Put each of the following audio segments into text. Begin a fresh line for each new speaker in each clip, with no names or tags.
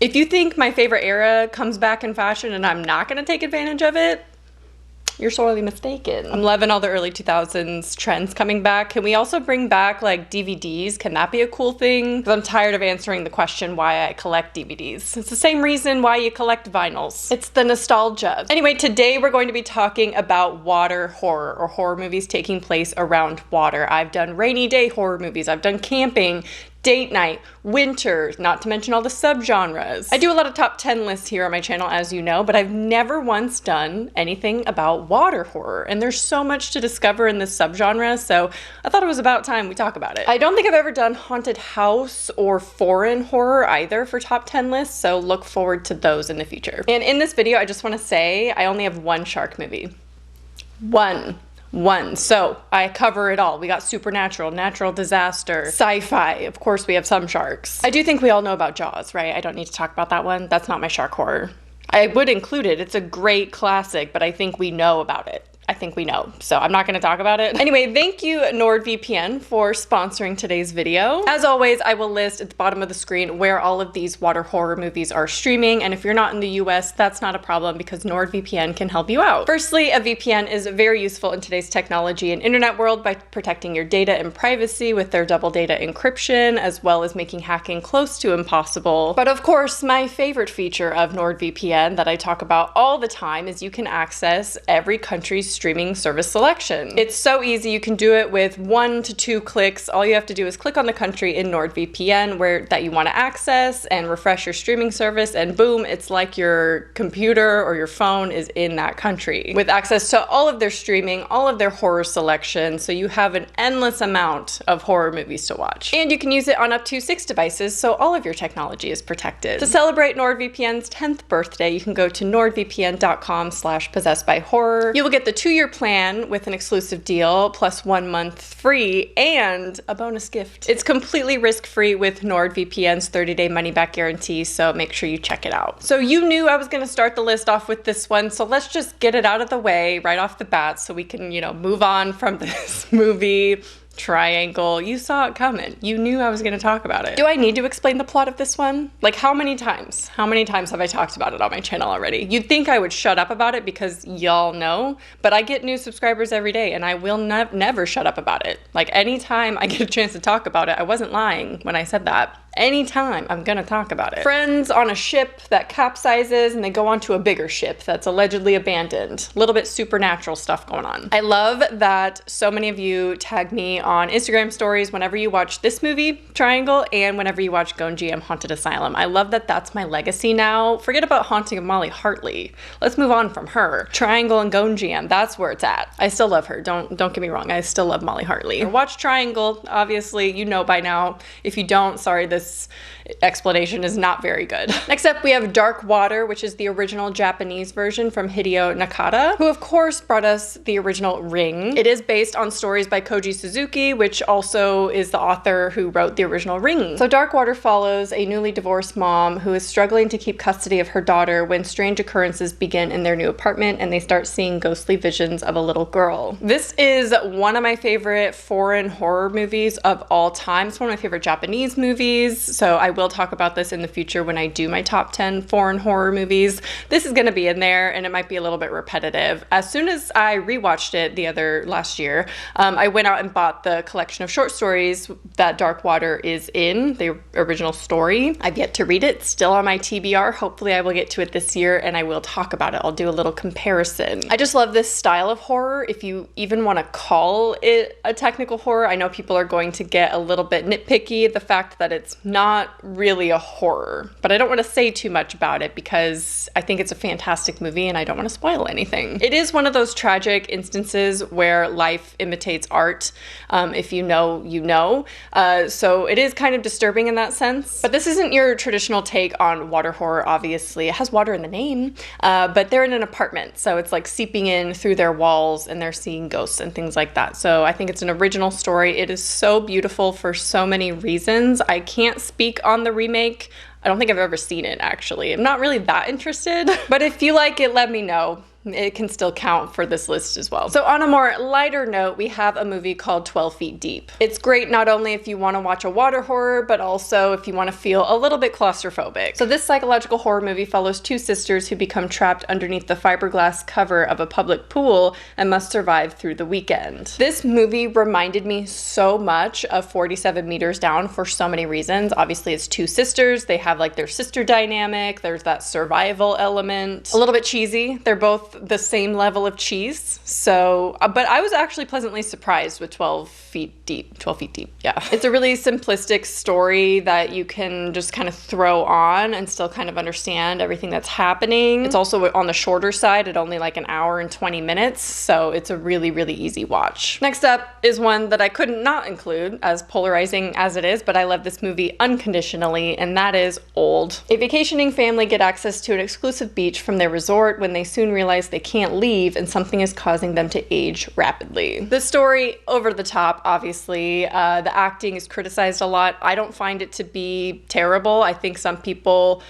If you think my favorite era comes back in fashion and I'm not gonna take advantage of it, you're sorely mistaken. I'm loving all the early 2000s trends coming back. Can we also bring back like DVDs? Can that be a cool thing? Because I'm tired of answering the question why I collect DVDs. It's the same reason why you collect vinyls. It's the nostalgia. Anyway, today we're going to be talking about water horror, or horror movies taking place around water. I've done rainy day horror movies. I've done camping, date night, winter, not to mention all the subgenres. I do a lot of top 10 lists here on my channel, as you know, but I've never once done anything about water horror, and there's so much to discover in this subgenre, so I thought it was about time we talk about it. I don't think I've ever done haunted house or foreign horror either for top 10 lists, so look forward to those in the future. And in this video, I just want to say I only have one shark movie. One. So I cover it all. We got supernatural, natural disaster, sci-fi. Of course, we have some sharks. I do think we all know about Jaws, right? I don't need to talk about that one. That's not my shark horror. I would include it. It's a great classic, but I think we know about it. I think we know, so I'm not gonna talk about it. Anyway, thank you NordVPN for sponsoring today's video. As always, I will list at the bottom of the screen where all of these water horror movies are streaming, and if you're not in the US, that's not a problem because NordVPN can help you out. Firstly, a VPN is very useful in today's technology and internet world by protecting your data and privacy with their double data encryption, as well as making hacking close to impossible. But of course, my favorite feature of NordVPN that I talk about all the time is you can access every country's streaming service selection. It's so easy. You can do it with 1 to 2 clicks. All you have to do is click on the country in NordVPN that you want to access and refresh your streaming service, and boom, it's like your computer or your phone is in that country with access to all of their streaming, all of their horror selection, so you have an endless amount of horror movies to watch. And you can use it on up to 6 devices, so all of your technology is protected. To celebrate NordVPN's 10th birthday, you can go to nordvpn.com/PossessedbyHorror. You will get the 2-year plan with an exclusive deal, plus 1 month free, and a bonus gift. It's completely risk-free with NordVPN's 30-day money-back guarantee, so make sure you check it out. So you knew I was gonna start the list off with this one, so let's just get it out of the way right off the bat so we can, move on from this movie. Triangle. You saw it coming. You knew I was going to talk about it. Do I need to explain the plot of this one? Like, how many times? How many times have I talked about it on my channel already? You'd think I would shut up about it because y'all know, but I get new subscribers every day and I will never shut up about it. Like, anytime I get a chance to talk about it, I wasn't lying when I said that. Anytime I'm gonna talk about it. Friends on a ship that capsizes and they go onto a bigger ship that's allegedly abandoned. A little bit supernatural stuff going on. I love that so many of you tag me on Instagram stories whenever you watch this movie, Triangle, and whenever you watch Gonjiam Haunted Asylum. I love that that's my legacy now. Forget about Haunting of Molly Hartley. Let's move on from her. Triangle and Gonjiam, that's where it's at. I still love her. Don't get me wrong. I still love Molly Hartley. Watch Triangle, obviously, you know by now. If you don't, sorry, this explanation is not very good. Next up, we have Dark Water, which is the original Japanese version from Hideo Nakata, who of course brought us the original Ring. It is based on stories by Koji Suzuki, which also is the author who wrote the original Ring. So Dark Water follows a newly divorced mom who is struggling to keep custody of her daughter when strange occurrences begin in their new apartment and they start seeing ghostly visions of a little girl. This is one of my favorite foreign horror movies of all time. It's one of my favorite Japanese movies. So I will talk about this in the future when I do my top 10 foreign horror movies. This is going to be in there and it might be a little bit repetitive. As soon as I rewatched it last year, I went out and bought the collection of short stories that Dark Water is in, the original story. I've yet to read it, still on my TBR. Hopefully I will get to it this year and I will talk about it. I'll do a little comparison. I just love this style of horror. If you even want to call it a technical horror, I know people are going to get a little bit nitpicky. The fact that it's not really a horror, but I don't want to say too much about it because I think it's a fantastic movie and I don't want to spoil anything. It is one of those tragic instances where life imitates art. If you know, you know. So it is kind of disturbing in that sense, but this isn't your traditional take on water horror, obviously. It has water in the name, but they're in an apartment, so it's like seeping in through their walls and they're seeing ghosts and things like that. So I think it's an original story. It is so beautiful for so many reasons. I can't speak on the remake. I don't think I've ever seen it, actually. I'm not really that interested, but if you like it, let me know. it can still count for this list as well. So on a more lighter note, we have a movie called 12 Feet Deep. It's great not only if you want to watch a water horror, but also if you want to feel a little bit claustrophobic. So this psychological horror movie follows two sisters who become trapped underneath the fiberglass cover of a public pool and must survive through the weekend. This movie reminded me so much of 47 Meters Down for so many reasons. Obviously, it's two sisters. They have like their sister dynamic. There's that survival element. A little bit cheesy. They're both the same level of cheese. So, but I was actually pleasantly surprised with 12 Feet Deep. 12 Feet Deep, yeah. It's a really simplistic story that you can just kind of throw on and still kind of understand everything that's happening. It's also on the shorter side at only like an hour and 20 minutes. So it's a really, really easy watch. Next up is one that I couldn't not include, as polarizing as it is, but I love this movie unconditionally, and that is Old. A vacationing family get access to an exclusive beach from their resort when they soon realize they can't leave and something is causing them to age rapidly. The story, over the top, obviously. The acting is criticized a lot. I don't find it to be terrible. I think some people,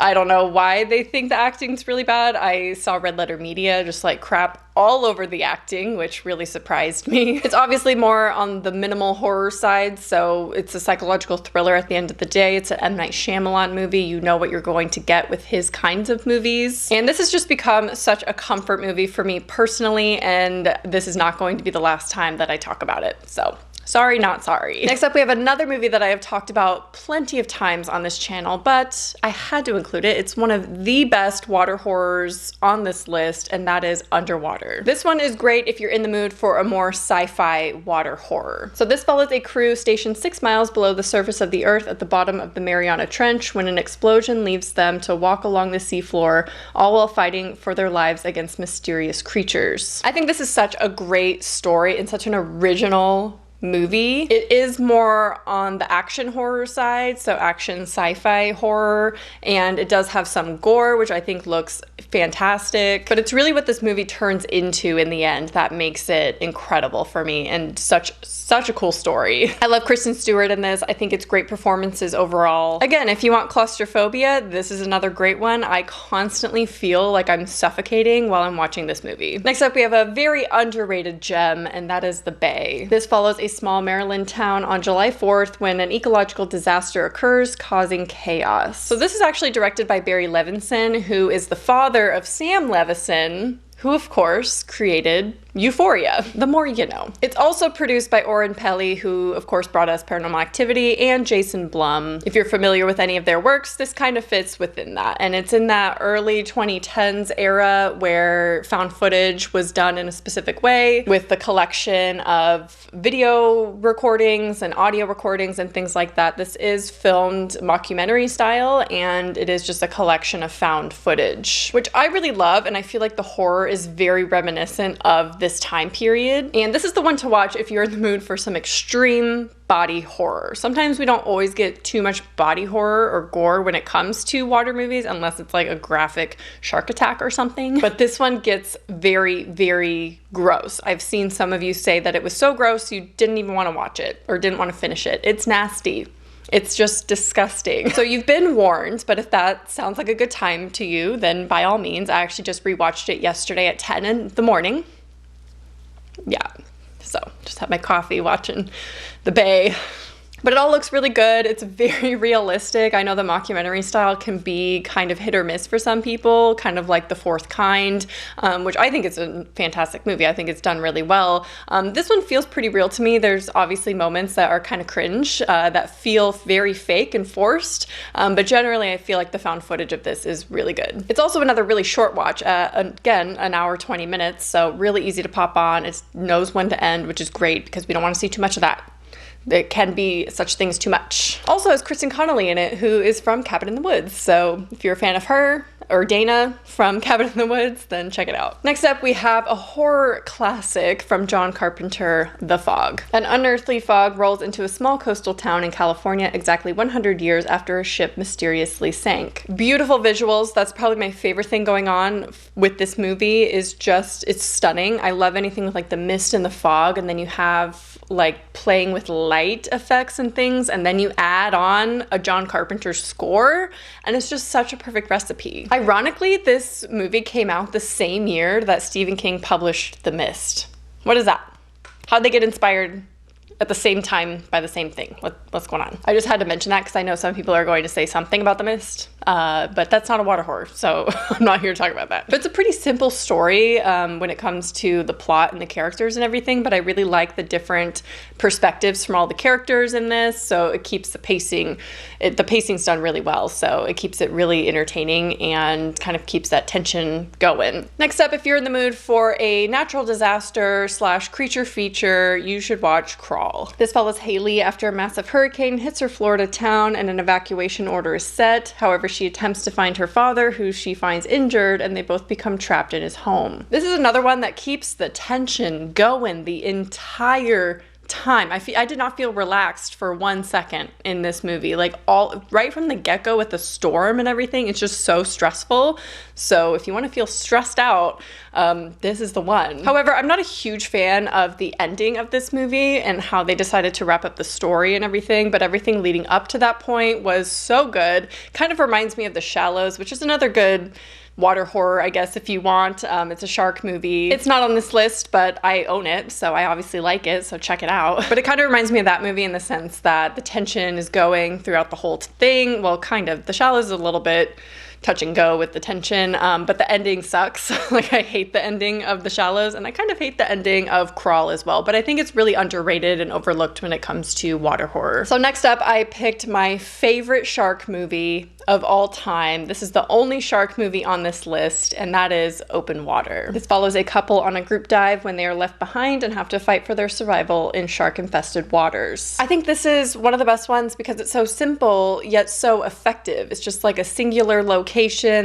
I don't know why they think the acting's really bad. I saw Red Letter Media just like crap all over the acting, which really surprised me. It's obviously more on the minimal horror side, so it's a psychological thriller at the end of the day. It's an M. Night Shyamalan movie. You know what you're going to get with his kinds of movies. And this has just become such a comfort movie for me personally, and this is not going to be the last time that I talk about it. So sorry, not sorry. Next up, we have another movie that I have talked about plenty of times on this channel, but I had to include it. It's one of the best water horrors on this list, and that is Underwater. This one is great if you're in the mood for a more sci-fi water horror. So this follows a crew stationed 6 miles below the surface of the earth at the bottom of the Mariana Trench when an explosion leaves them to walk along the seafloor, all while fighting for their lives against mysterious creatures. I think this is such a great story and such an original movie. It is more on the action horror side, so action sci-fi horror, and it does have some gore, which I think looks fantastic, but it's really what this movie turns into in the end that makes it incredible for me, and such a cool story. I love Kristen Stewart in this. I think it's great performances overall. Again, if you want claustrophobia, this is another great one. I constantly feel like I'm suffocating while I'm watching this movie. Next up, we have a very underrated gem, and that is The Bay. This follows a small Maryland town on July 4th when an ecological disaster occurs, causing chaos. So this is actually directed by Barry Levinson, who is the father of Sam Levinson, who of course created Euphoria. The more you know. It's also produced by Oren Peli, who of course brought us Paranormal Activity, and Jason Blum. If you're familiar with any of their works, this kind of fits within that. And it's in that early 2010s era where found footage was done in a specific way with the collection of video recordings and audio recordings and things like that. This is filmed mockumentary style, and it is just a collection of found footage, which I really love, and I feel like the horror is very reminiscent of this time period. And this is the one to watch if you're in the mood for some extreme body horror. Sometimes we don't always get too much body horror or gore when it comes to water movies, unless it's like a graphic shark attack or something. But this one gets very, very gross. I've seen some of you say that it was so gross you didn't even want to watch it or didn't want to finish it. It's nasty. It's just disgusting. So you've been warned, but if that sounds like a good time to you, then by all means. I actually just rewatched it yesterday at 10 in the morning. Yeah, so just had my coffee watching The Bay. But it all looks really good. It's very realistic. I know the mockumentary style can be kind of hit or miss for some people, kind of like The Fourth Kind, which I think is a fantastic movie. I think it's done really well. This one feels pretty real to me. There's obviously moments that are kind of cringe, that feel very fake and forced, but generally I feel like the found footage of this is really good. It's also another really short watch, again, an hour, 20 minutes, so really easy to pop on. It knows when to end, which is great because we don't want to see too much of that. It can be such things too much. Also has Kristen Connolly in it, who is from Cabin in the Woods. So if you're a fan of her, or Dana from Cabin in the Woods, then check it out. Next up, we have a horror classic from John Carpenter, The Fog. An unearthly fog rolls into a small coastal town in California exactly 100 years after a ship mysteriously sank. Beautiful visuals. That's probably my favorite thing going on with this movie, is just, it's stunning. I love anything with like the mist and the fog, and then you have like playing with light effects and things, and then you add on a John Carpenter score, and it's just such a perfect recipe. Ironically, this movie came out the same year that Stephen King published The Mist. What is that? How'd they get inspired at the same time by the same thing? What's going on? I just had to mention that because I know some people are going to say something about The Mist, but that's not a water horror, so I'm not here to talk about that. But it's a pretty simple story when it comes to the plot and the characters and everything, but I really like the different perspectives from all the characters in this, so it keeps the pacing, the pacing's done really well, so it keeps it really entertaining and kind of keeps that tension going. Next up, if you're in the mood for a natural disaster / creature feature, you should watch Crawl. This follows Haley after a massive hurricane hits her Florida town and an evacuation order is set. However, she attempts to find her father, who she finds injured, and they both become trapped in his home. This is another one that keeps the tension going the entire time. I did not feel relaxed for 1 second in this movie. Like right from the get-go with the storm and everything, it's just so stressful. So if you want to feel stressed out, this is the one. However, I'm not a huge fan of the ending of this movie and how they decided to wrap up the story and everything, but everything leading up to that point was so good. Kind of reminds me of The Shallows, which is another good water horror, I guess, if you want. It's a shark movie. It's not on this list, but I own it, so I obviously like it, so check it out. But it kind of reminds me of that movie in the sense that the tension is going throughout the whole thing. Well, kind of. The Shallows is a little bit touch and go with the tension, but the ending sucks. Like, I hate the ending of The Shallows, and I kind of hate the ending of Crawl as well, but I think it's really underrated and overlooked when it comes to water horror. So next up, I picked my favorite shark movie of all time. This is the only shark movie on this list, and that is Open Water. This follows a couple on a group dive when they are left behind and have to fight for their survival in shark-infested waters. I think this is one of the best ones because it's so simple, yet so effective. It's just like a singular location.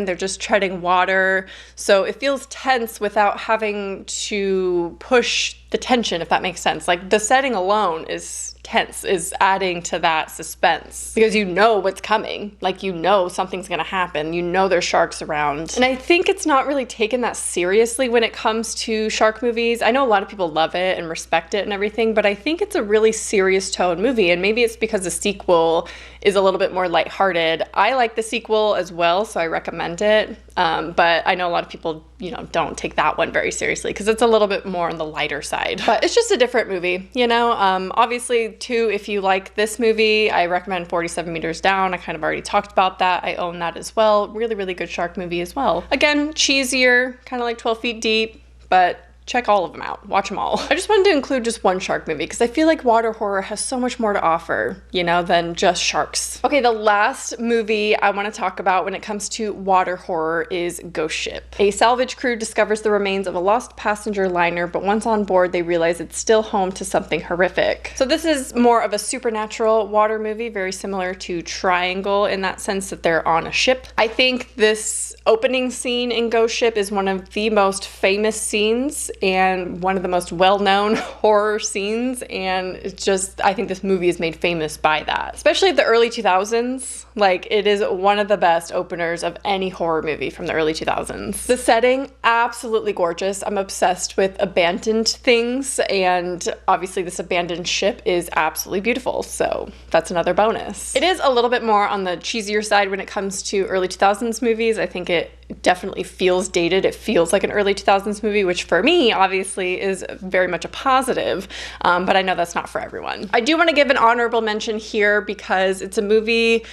They're just treading water, so it feels tense without having to push the tension, if that makes sense. Like, the setting alone is tense, is adding to that suspense because you know what's coming. Like, you know something's gonna happen. You know there's sharks around. And I think it's not really taken that seriously when it comes to shark movies. I know a lot of people love it and respect it and everything, but I think it's a really serious tone movie, and maybe it's because the sequel is a little bit more lighthearted. I like the sequel as well, so I recommend it. But I know a lot of people, you know, don't take that one very seriously because it's a little bit more on the lighter side. But it's just a different movie, you know? Obviously, too, if you like this movie, I recommend 47 Meters Down. I kind of already talked about that. I own that as well. Really, really good shark movie as well. Again, cheesier, kind of like 12 Feet Deep, but check all of them out. Watch them all. I just wanted to include just one shark movie because I feel like water horror has so much more to offer, you know, than just sharks. Okay, the last movie I want to talk about when it comes to water horror is Ghost Ship. A salvage crew discovers the remains of a lost passenger liner, but once on board, they realize it's still home to something horrific. So this is more of a supernatural water movie, very similar to Triangle in that sense that they're on a ship. I think this opening scene in Ghost Ship is one of the most famous scenes and one of the most well-known horror scenes, and it's just, I think this movie is made famous by that. Especially the early 2000s, like, it is one of the best openers of any horror movie from the early 2000s. The setting, absolutely gorgeous. I'm obsessed with abandoned things, and obviously this abandoned ship is absolutely beautiful, so that's another bonus. It is a little bit more on the cheesier side when it comes to early 2000s movies. I think it definitely feels dated. It feels like an early 2000s movie, which for me, obviously, is very much a positive, but I know that's not for everyone. I do want to give an honorable mention here because it's a movie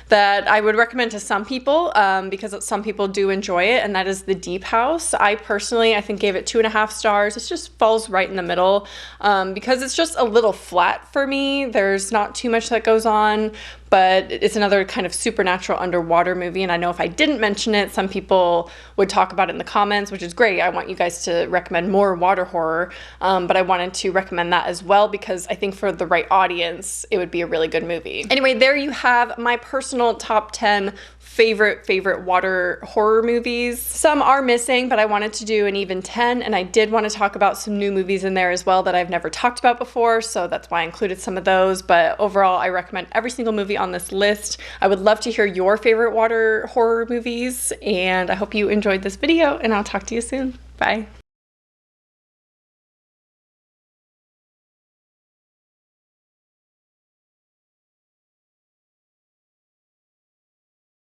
that I would recommend to some people because some people do enjoy it, and that is The Deep House. I personally, I think, gave it 2.5 stars. It just falls right in the middle because it's just a little flat for me. There's not too much that goes on, but it's another kind of supernatural underwater movie, and I know if I didn't mention it, some people would talk about it in the comments, which is great. I want you guys to recommend more water horror, but I wanted to recommend that as well because I think for the right audience, it would be a really good movie. Anyway, there you have my personal top 10 favorite water horror movies. Some are missing, but I wanted to do an even 10, and I did want to talk about some new movies in there as well that I've never talked about before, so that's why I included some of those. But overall, I recommend every single movie on this list. I would love to hear your favorite water horror movies, and I hope you enjoyed this video, and I'll talk to you soon. Bye.